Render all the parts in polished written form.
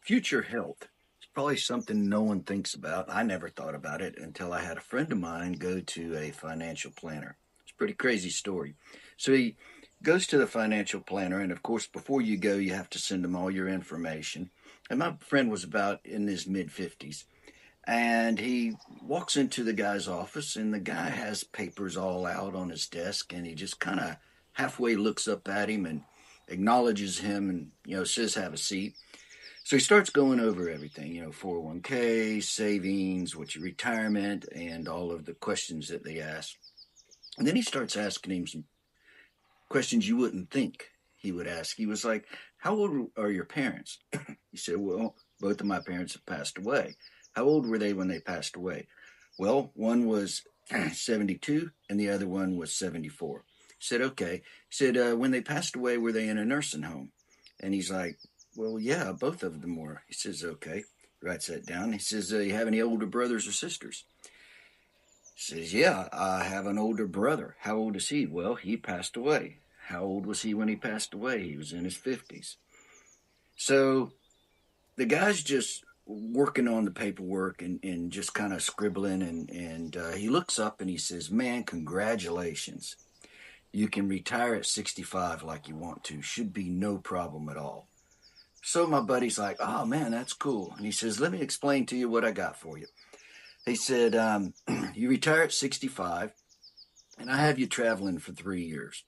Future health. It's probably something no one thinks about. I never thought about it until I had a friend of mine go to a financial planner. It's a pretty crazy story. So he goes to the financial planner, and of course, before you go, you have to send him all your information. And my friend was about in his mid 50s. And he walks into the guy's office, and the guy has papers all out on his desk, and he just kind of halfway looks up at him and acknowledges him and, says, have a seat. So he starts going over everything, 401k, savings, what's your retirement, and all of the questions that they ask. And then he starts asking him some questions you wouldn't think he would ask. He was like, how old are your parents? He said, well, both of my parents have passed away. How old were they when they passed away? Well, one was 72 and the other one was 74. He said, okay. He said, when they passed away, were they in a nursing home? And he's like, well, yeah, both of them were. He says, okay. Writes that down. He says, you have any older brothers or sisters? He says, yeah, I have an older brother. How old is he? Well, he passed away. How old was he when he passed away? He was in his 50s. So the guy's just working on the paperwork and just kind of scribbling. And he looks up and he says, man, congratulations. You can retire at 65 like you want to. Should be no problem at all. So my buddy's like, oh man, that's cool. And he says, let me explain to you what I got for you. He said, you retire at 65 and I have you traveling for 3 years.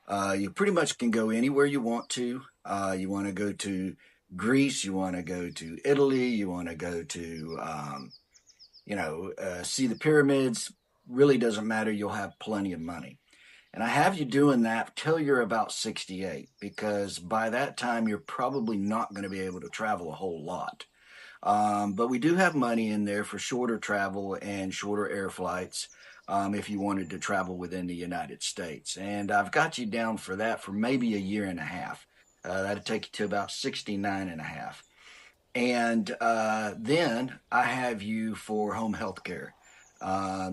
You pretty much can go anywhere you want to. You want to go to Greece, you want to go to Italy, you want to go to, see the pyramids. Really doesn't matter. You'll have plenty of money. And I have you doing that till you're about 68, because by that time, you're probably not going to be able to travel a whole lot. But we do have money in there for shorter travel and shorter air flights if you wanted to travel within the United States. And I've got you down for that for maybe a year and a half. That'd take you to about 69 and a half. And then I have you for home health care.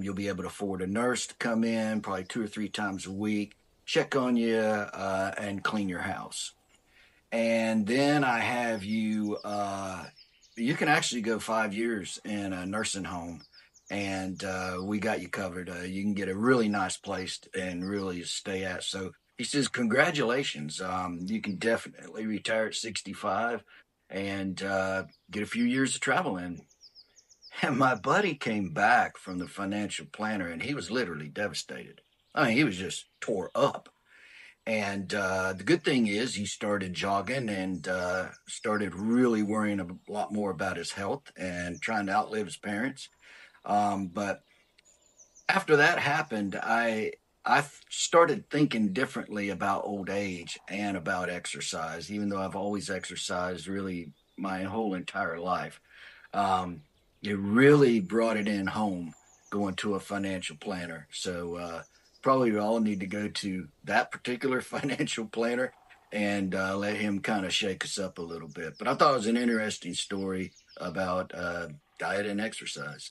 You'll be able to afford a nurse to come in probably 2 or 3 times a week, check on you, and clean your house. And then I have you, you can actually go 5 years in a nursing home, and we got you covered. You can get a really nice place and really stay at. So he says, congratulations. You can definitely retire at 65 and get a few years of travel in. And my buddy came back from the financial planner and he was literally devastated. I mean, he was just tore up. And the good thing is he started jogging and started really worrying a lot more about his health and trying to outlive his parents. But after that happened, I started thinking differently about old age and about exercise, even though I've always exercised really my whole entire life. Um, it really brought it in home going to a financial planner. So probably we all need to go to that particular financial planner and let him kind of shake us up a little bit. But I thought it was an interesting story about diet and exercise.